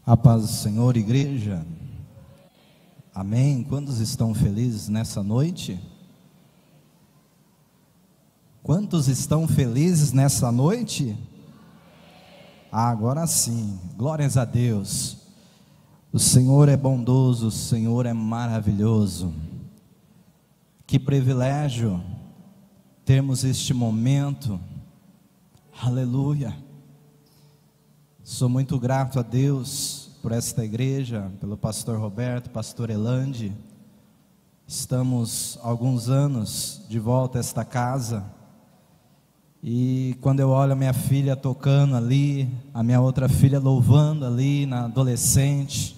A paz do Senhor, igreja. Amém. Quantos estão felizes nessa noite? Quantos estão felizes nessa noite? Agora sim, glórias a Deus. O Senhor é bondoso, o Senhor é maravilhoso. Que privilégio termos este momento. Aleluia. Sou muito grato a Deus por esta igreja, pelo pastor Roberto, pastor Elande. Estamos há alguns anos de volta a esta casa. E quando eu olho a minha filha tocando ali, a minha outra filha louvando ali na adolescente,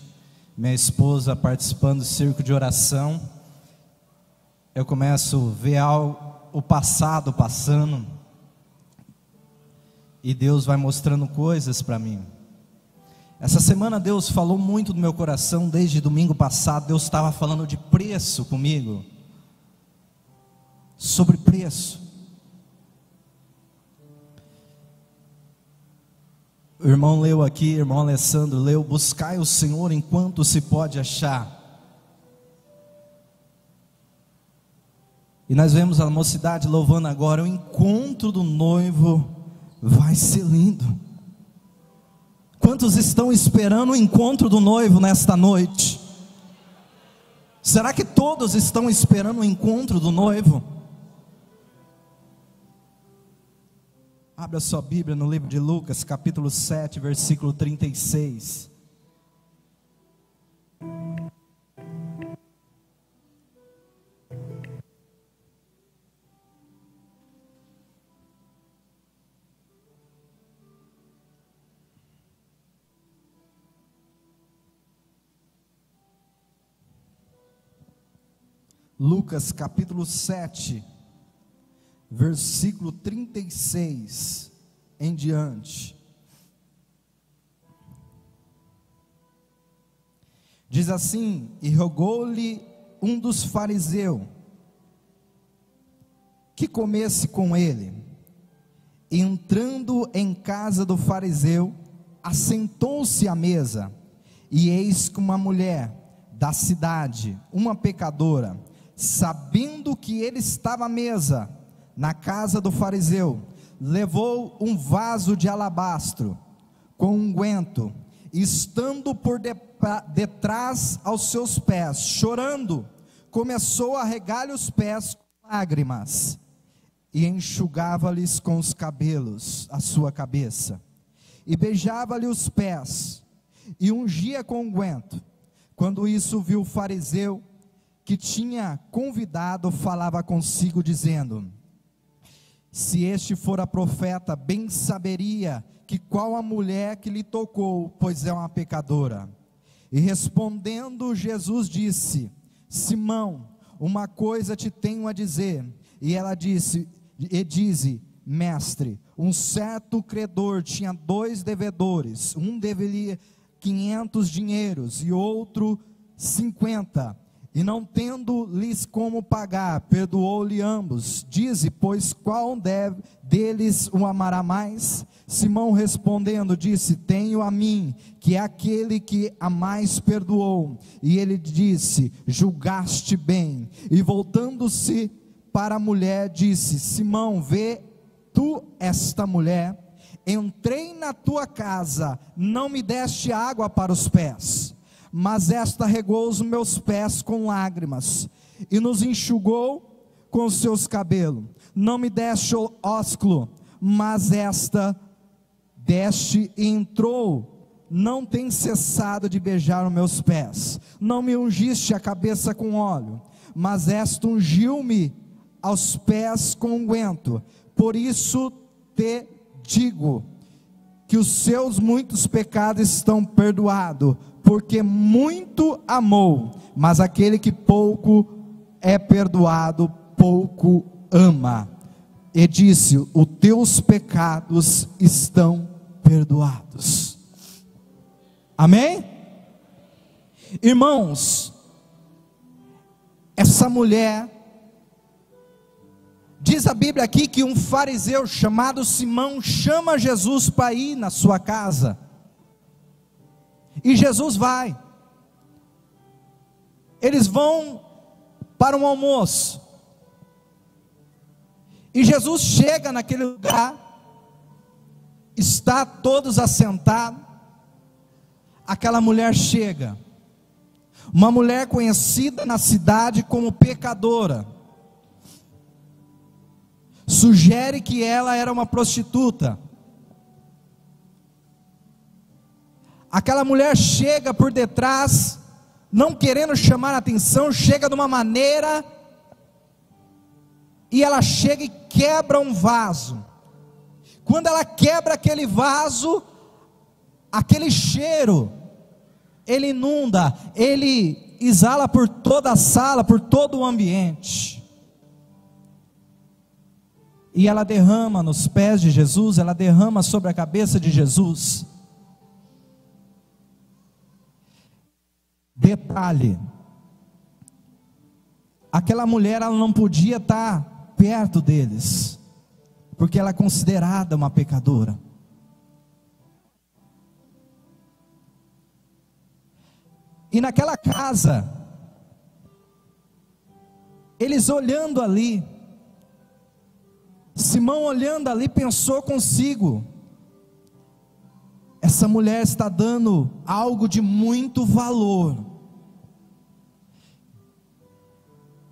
minha esposa participando do circo de oração, eu começo a ver o passado passando, e Deus vai mostrando coisas para mim. Essa semana Deus falou muito no meu coração. Desde domingo passado Deus estava falando de preço comigo, sobre preço. O irmão leu aqui, irmão Alessandro leu: buscai o Senhor enquanto se pode achar. E nós vemos a mocidade louvando agora. O encontro do noivo vai ser lindo. Quantos estão esperando o encontro do noivo nesta noite? Será que todos estão esperando o encontro do noivo? Abra sua Bíblia no livro de Lucas, capítulo 7, versículo 36. Lucas capítulo 7, versículo 36 em diante. Diz assim: e rogou-lhe um dos fariseus que comesse com ele. E entrando em casa do fariseu, assentou-se à mesa. E eis que uma mulher da cidade, uma pecadora, sabendo que ele estava à mesa na casa do fariseu, levou um vaso de alabastro com unguento, e estando por detrás aos seus pés, chorando, começou a regar-lhe os pés com lágrimas, e enxugava-lhes com os cabelos a sua cabeça, e beijava-lhe os pés, e ungia com unguento. Quando isso viu o fariseu que tinha convidado, falava consigo dizendo: se este fora profeta, bem saberia que qual a mulher que lhe tocou, pois é uma pecadora. E respondendo Jesus disse: Simão, uma coisa te tenho a dizer. E ela disse, mestre, um certo credor tinha 2 devedores, um deveria 500 dinheiros e outro 50, e não tendo-lhes como pagar, perdoou-lhe ambos. Dize, pois, qual deles o amará mais? Simão respondendo disse: tenho a mim, que é aquele que a mais perdoou. E ele disse: julgaste bem. E voltando-se para a mulher disse: Simão, vê tu esta mulher? Entrei na tua casa, não me deste água para os pés, mas esta regou os meus pés com lágrimas, e nos enxugou com os seus cabelos. Não me deste ósculo, mas esta deste e entrou. Não tem cessado de beijar os meus pés. Não me ungiste a cabeça com óleo, mas esta ungiu-me aos pés com unguento. Por isso te digo que os seus muitos pecados estão perdoados, porque muito amou. Mas aquele que pouco é perdoado, pouco ama. E disse: os teus pecados estão perdoados. Amém? Irmãos, essa mulher, diz a Bíblia aqui que um fariseu chamado Simão chama Jesus para ir na sua casa. E Jesus vai. Eles vão para um almoço. E Jesus chega naquele lugar, está todos assentados. Aquela mulher chega, uma mulher conhecida na cidade como pecadora, sugere que ela era uma prostituta. Aquela mulher chega por detrás, não querendo chamar a atenção, chega de uma maneira, e ela chega e quebra um vaso. Quando ela quebra aquele vaso, aquele cheiro, ele inunda, ele exala por toda a sala, por todo o ambiente. E ela derrama nos pés de Jesus, ela derrama sobre a cabeça de Jesus. Detalhe: aquela mulher, ela não podia estar perto deles, porque ela é considerada uma pecadora. E naquela casa, eles olhando ali, Simão olhando ali, pensou consigo: essa mulher está dando algo de muito valor.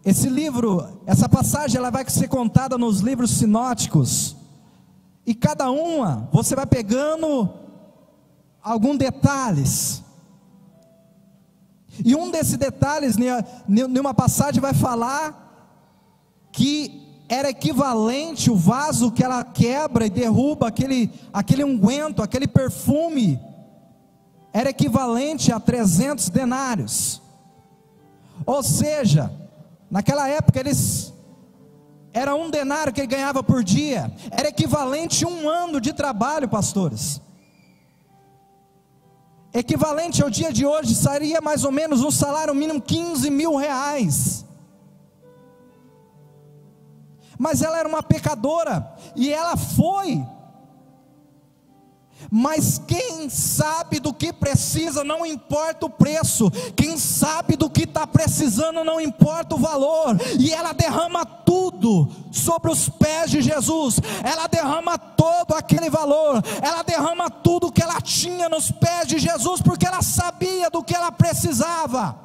Esse livro, essa passagem, ela vai ser contada nos livros sinóticos, e cada uma, você vai pegando alguns detalhes, e um desses detalhes, numa passagem vai falar, que era equivalente, o vaso que ela quebra e derruba, aquele unguento, aquele perfume, era equivalente a 300 denários, ou seja, naquela época era um denário que ele ganhava por dia, era equivalente a um ano de trabalho, pastores, equivalente ao dia de hoje, seria mais ou menos um salário mínimo 15 mil reais, mas ela era uma pecadora, e ela foi, mas quem sabe do que precisa, não importa o preço, quem sabe do que está precisando, não importa o valor, e ela derrama tudo sobre os pés de Jesus, ela derrama todo aquele valor, ela derrama tudo que ela tinha nos pés de Jesus, porque ela sabia do que ela precisava.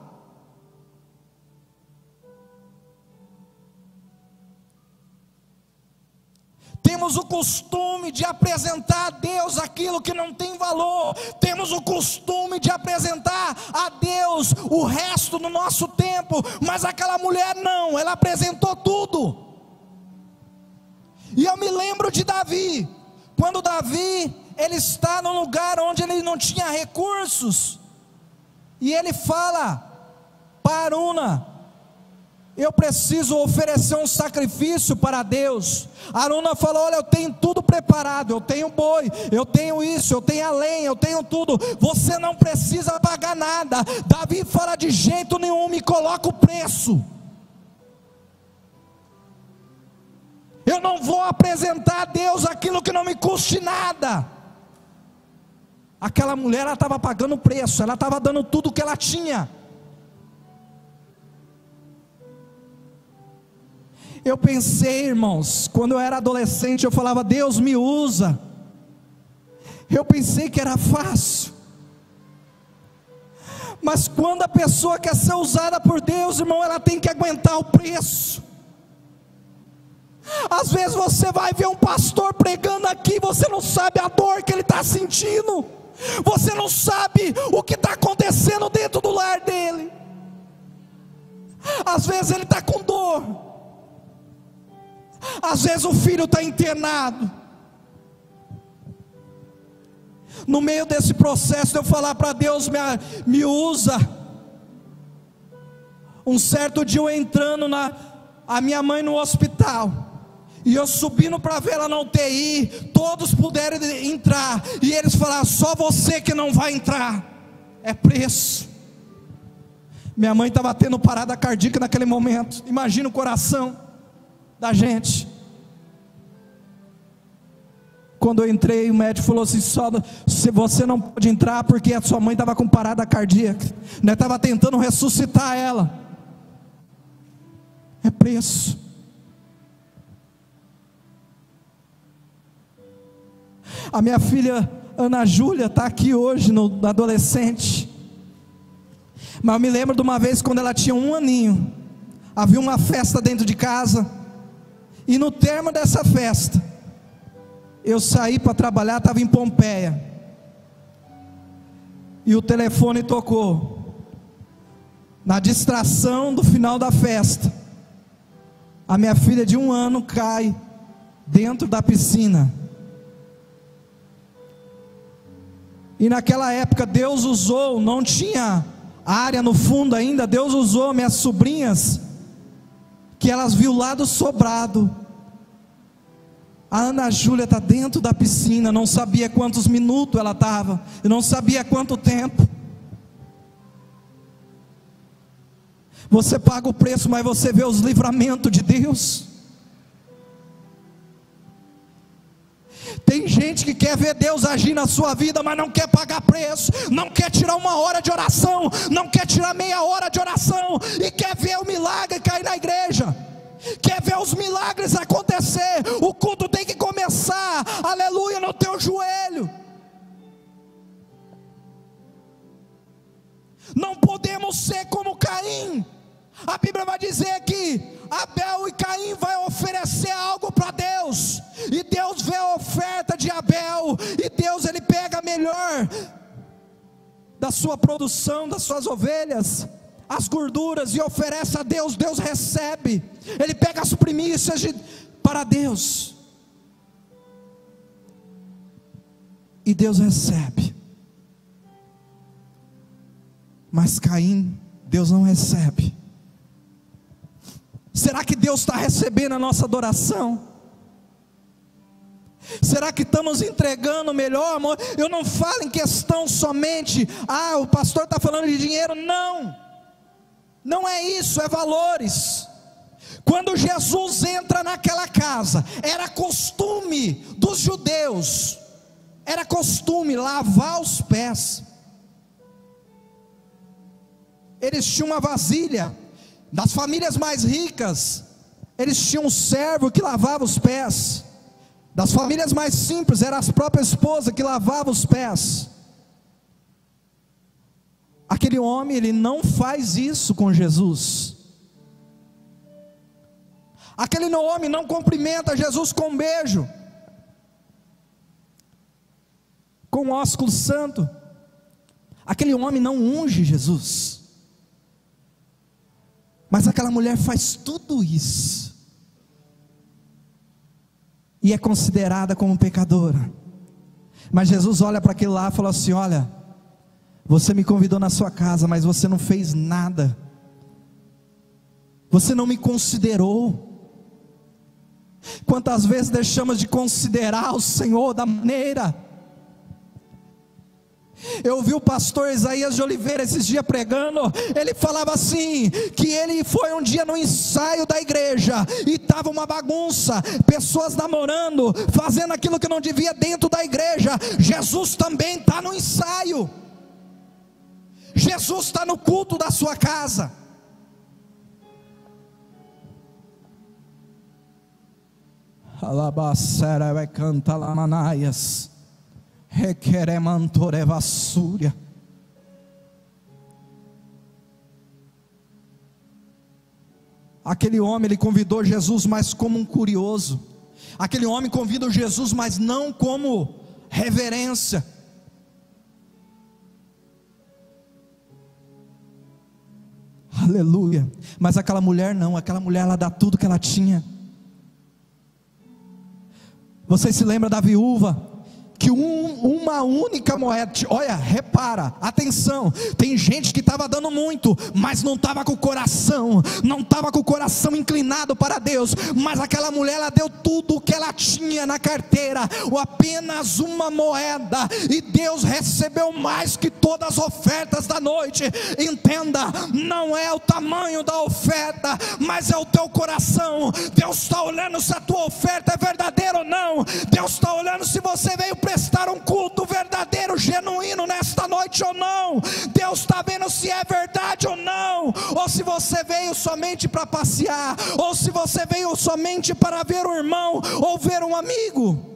Temos o costume de apresentar a Deus aquilo que não tem valor, temos o costume de apresentar a Deus o resto do nosso tempo, mas aquela mulher não, ela apresentou tudo. E eu me lembro de Davi, quando Davi, ele está num lugar onde ele não tinha recursos, e ele fala para Araúna: eu preciso oferecer um sacrifício para Deus. Araúna falou: olha, eu tenho tudo preparado, eu tenho boi, eu tenho isso, eu tenho a lenha, eu tenho tudo, você não precisa pagar nada. Davi fala: de jeito nenhum, me coloca o preço, eu não vou apresentar a Deus aquilo que não me custe nada. Aquela mulher, ela estava pagando o preço, ela estava dando tudo o que ela tinha. Eu pensei, irmãos, quando eu era adolescente, eu falava: Deus me usa. Eu pensei que era fácil, mas quando a pessoa quer ser usada por Deus, irmão, ela tem que aguentar o preço. Às vezes você vai ver um pastor pregando aqui, você não sabe a dor que ele está sentindo, você não sabe o que está acontecendo dentro do lar dele. Às vezes ele está com dor, às vezes o filho está internado. No meio desse processo de eu falar para Deus: me usa. Um certo dia eu entrando a minha mãe no hospital, e eu subindo para ver ela na UTI, todos puderam entrar, e eles falaram: só você que não vai entrar, é preço. Minha mãe estava tendo parada cardíaca naquele momento, imagina o coração da gente. quando eu entrei, o médico falou assim: só se você não pode entrar porque a sua mãe estava com parada cardíaca, né? Estava tentando ressuscitar ela. É preço. A minha filha Ana Júlia está aqui hoje, no adolescente. Mas eu me lembro de uma vez quando ela tinha 1 aninho. Havia uma festa dentro de casa, e no termo dessa festa, eu saí para trabalhar, estava em Pompeia, e o telefone tocou. Na distração do final da festa, a minha filha de 1 ano cai dentro da piscina. E naquela época Deus usou, não tinha área no fundo ainda, Deus usou minhas sobrinhas, que elas viu lá do sobrado. A Ana Júlia está dentro da piscina, não sabia quantos minutos ela estava, eu não sabia quanto tempo. Você paga o preço, mas você vê os livramentos de Deus. Tem gente que quer ver Deus agir na sua vida, mas não quer pagar preço, não quer tirar 1 hora de oração, não quer tirar meia hora de oração, e quer ver o milagre cair na igreja, quer ver os milagres acontecer. O culto tem que começar, aleluia, no teu joelho. Não podemos ser como Caim. A Bíblia vai dizer que Abel e Caim vai oferecer algo para Deus, e Deus vê a oferta de Abel, e Deus ele pega a melhor da sua produção, das suas ovelhas, as gorduras, e oferece a Deus. Deus recebe, ele pega as primícias para Deus, e Deus recebe. Mas Caim, Deus não recebe. Será que Deus está recebendo a nossa adoração? Será que estamos entregando o melhor amor? Eu não falo em questão somente, o pastor está falando de dinheiro. Não, não é isso, é valores. Quando Jesus entra naquela casa, era costume dos judeus, era costume lavar os pés. Eles tinham uma vasilha. Das famílias mais ricas, eles tinham um servo que lavava os pés. Das famílias mais simples, era a própria esposa que lavava os pés. Aquele homem, ele não faz isso com Jesus. Aquele homem não cumprimenta Jesus com um beijo, com o ósculo santo. Aquele homem não unge Jesus. Mas aquela mulher faz tudo isso, e é considerada como pecadora. Mas Jesus olha para aquele lá e fala assim: olha, você me convidou na sua casa, mas você não fez nada, você não me considerou. Quantas vezes deixamos de considerar o Senhor da maneira? Eu ouvi o pastor Isaías de Oliveira esses dias pregando. Ele falava assim, que ele foi um dia no ensaio da igreja, e estava uma bagunça, pessoas namorando, fazendo aquilo que não devia dentro da igreja. Jesus também está no ensaio, Jesus está no culto da sua casa. Alabacera vai cantar lamanaias. Aquele homem, ele convidou Jesus, mas como um curioso. Aquele homem convida Jesus, mas não como reverência. Aleluia. Mas aquela mulher não, aquela mulher ela dá tudo que ela tinha. Vocês se lembram da viúva? Que um uma única moeda. Olha, repara, atenção, tem gente que estava dando muito, mas não estava com o coração, não estava com o coração inclinado para Deus. Mas aquela mulher, ela deu tudo o que ela tinha na carteira, ou apenas uma moeda, e Deus recebeu mais que todas as ofertas da noite. Entenda, não é o tamanho da oferta, mas é o teu coração. Deus está olhando se a tua oferta é verdadeira ou não. Deus está olhando se você veio prestar um culto verdadeiro, genuíno nesta noite ou não. Deus está vendo se é verdade ou não, ou se você veio somente para passear, ou se você veio somente para ver um irmão ou ver um amigo.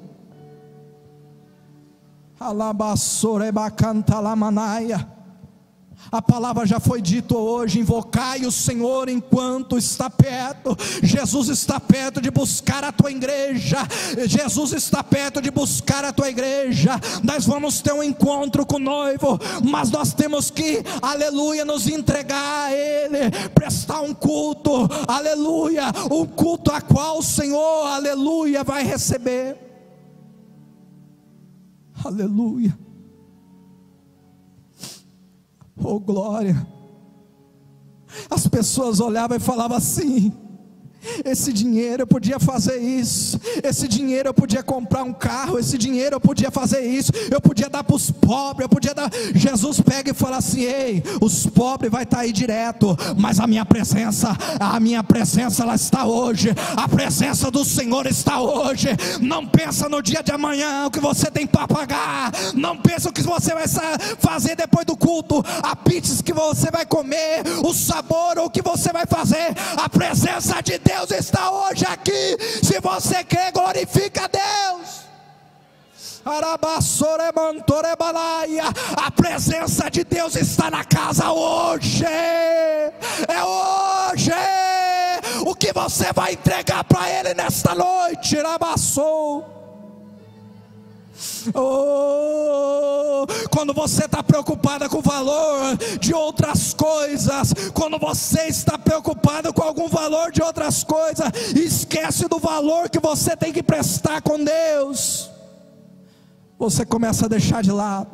A palavra já foi dita hoje: invocai o Senhor enquanto está perto. Jesus está perto de buscar a tua igreja. Jesus está perto de buscar a tua igreja. Nós vamos ter um encontro com o noivo, mas nós temos que, aleluia, nos entregar a Ele, prestar um culto, aleluia, um culto a qual o Senhor, aleluia, vai receber. Aleluia. Oh glória. As pessoas olhavam e falavam assim: esse dinheiro eu podia fazer isso, esse dinheiro eu podia comprar um carro, esse dinheiro eu podia fazer isso, eu podia dar para os pobres, eu podia dar. Jesus pega e fala assim: ei, os pobres vai estar aí direto, mas a minha presença ela está hoje, a presença do Senhor está hoje. Não pensa no dia de amanhã, o que você tem para pagar, não pensa o que você vai fazer depois do culto, a pizza que você vai comer, o sabor, ou o que você vai fazer. A presença de Deus está hoje aqui. Se você crê, glorifica a Deus. A presença de Deus está na casa hoje. É hoje. O que você vai entregar para Ele nesta noite? Oh, quando você está preocupada com o valor de outras coisas, quando você está preocupado com algum valor de outras coisas, esquece do valor que você tem que prestar com Deus, você começa a deixar de lado.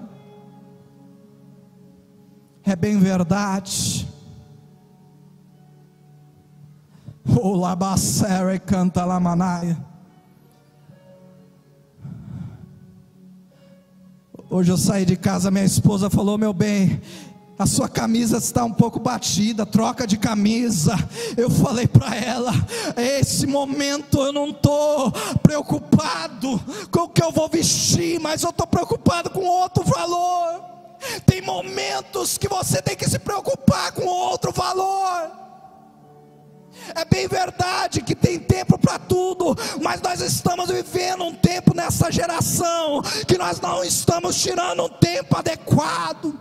É bem verdade. O labacere canta lamanaia. Hoje eu saí de casa, minha esposa falou: meu bem, a sua camisa está um pouco batida, troca de camisa. Eu falei para ela: esse momento eu não estou preocupado com o que eu vou vestir, mas eu estou preocupado com outro valor. Tem momentos que você tem que se preocupar com outro valor. É bem verdade que tem tempo para tudo, mas nós estamos vivendo um tempo nessa geração que nós não estamos tirando um tempo adequado.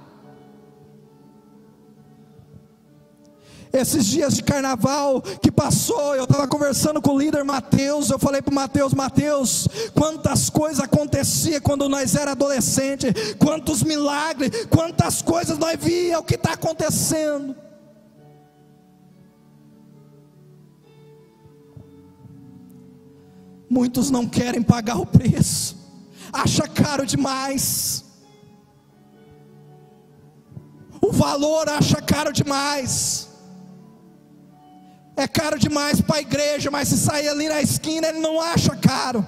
Esses dias de carnaval que passou, eu estava conversando com o líder Mateus. Eu falei para o Mateus: Mateus, quantas coisas aconteciam quando nós era adolescente, quantos milagres, quantas coisas nós via o que está acontecendo. Muitos não querem pagar o preço, acha caro demais, o valor acha caro demais, é caro demais para a igreja, mas se sair ali na esquina ele não acha caro.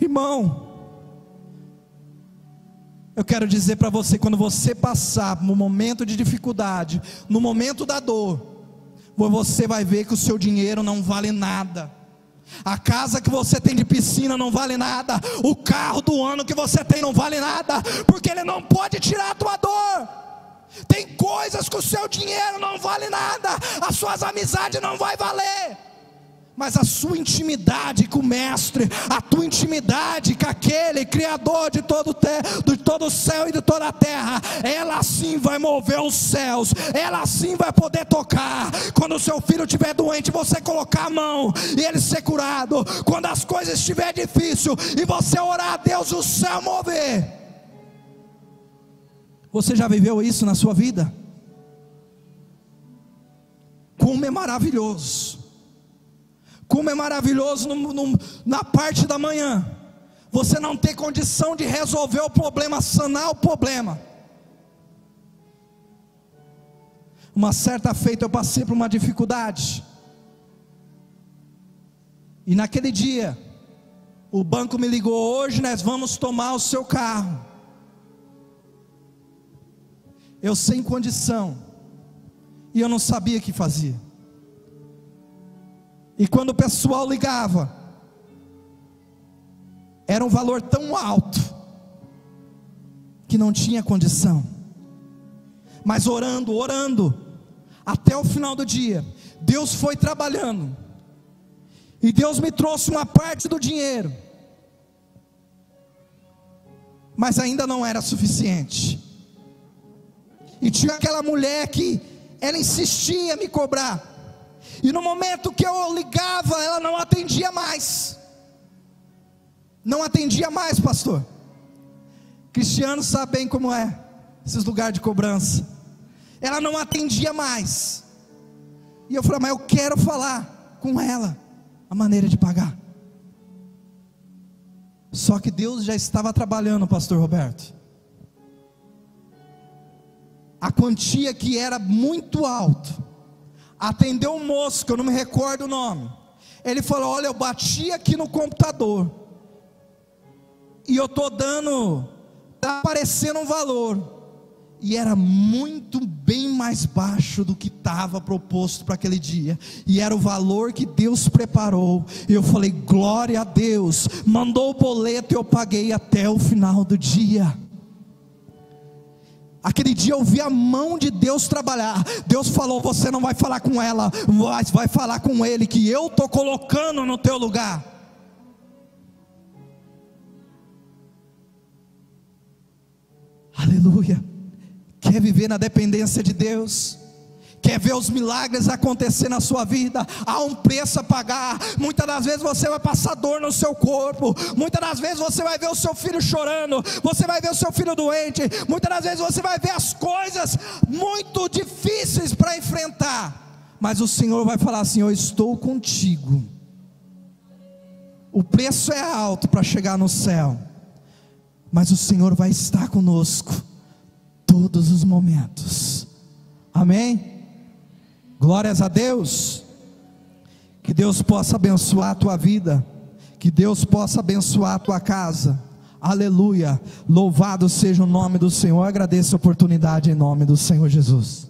Irmão, eu quero dizer para você: quando você passar no momento de dificuldade, no momento da dor, você vai ver que o seu dinheiro não vale nada, a casa que você tem de piscina não vale nada, o carro do ano que você tem não vale nada, porque ele não pode tirar a tua dor. Tem coisas que o seu dinheiro não vale nada, as suas amizades não vai valer, mas a sua intimidade com o Mestre, a tua intimidade com aquele Criador de todo o céu e de toda a terra, ela sim vai mover os céus, ela sim vai poder tocar. Quando o seu filho estiver doente, você colocar a mão e ele ser curado. Quando as coisas estiverem difíceis e você orar a Deus e o céu mover. Você já viveu isso na sua vida? Como é maravilhoso Como é maravilhoso na parte da manhã você não ter condição de resolver o problema, sanar o problema. Uma certa feita eu passei por uma dificuldade, e naquele dia o banco me ligou: hoje nós vamos tomar o seu carro. Eu sem condição, e eu não sabia o que fazia. E quando o pessoal ligava, era um valor tão alto que não tinha condição. Mas orando, até o final do dia, Deus foi trabalhando, e Deus me trouxe uma parte do dinheiro, mas ainda não era suficiente. E tinha aquela mulher que ela insistia em me cobrar, e no momento que eu ligava, ela não atendia mais. Não atendia mais, pastor. Cristiano sabe bem como é esses lugares de cobrança. Ela não atendia mais. E eu falei: mas eu quero falar com ela a maneira de pagar. Só que Deus já estava trabalhando, pastor Roberto. A quantia que era muito alto. Atendeu um moço, que eu não me recordo o nome. Ele falou: olha, eu bati aqui no computador, e eu estou dando, está aparecendo um valor, e era muito bem mais baixo do que estava proposto para aquele dia, e era o valor que Deus preparou. E eu falei: glória a Deus. Mandou o boleto e eu paguei até o final do dia. Aquele dia eu vi a mão de Deus trabalhar. Deus falou: você não vai falar com ela, vai falar com ele, que eu estou colocando no teu lugar. Aleluia. Quer viver na dependência de Deus? Quer ver os milagres acontecer na sua vida? Há um preço a pagar. Muitas das vezes você vai passar dor no seu corpo. Muitas das vezes você vai ver o seu filho chorando. Você vai ver o seu filho doente. Muitas das vezes você vai ver as coisas muito difíceis para enfrentar. Mas o Senhor vai falar assim: eu estou contigo. O preço é alto para chegar no céu, mas o Senhor vai estar conosco todos os momentos. Amém? Glórias a Deus. Que Deus possa abençoar a tua vida, que Deus possa abençoar a tua casa. Aleluia. Louvado seja o nome do Senhor. Eu agradeço a oportunidade em nome do Senhor Jesus.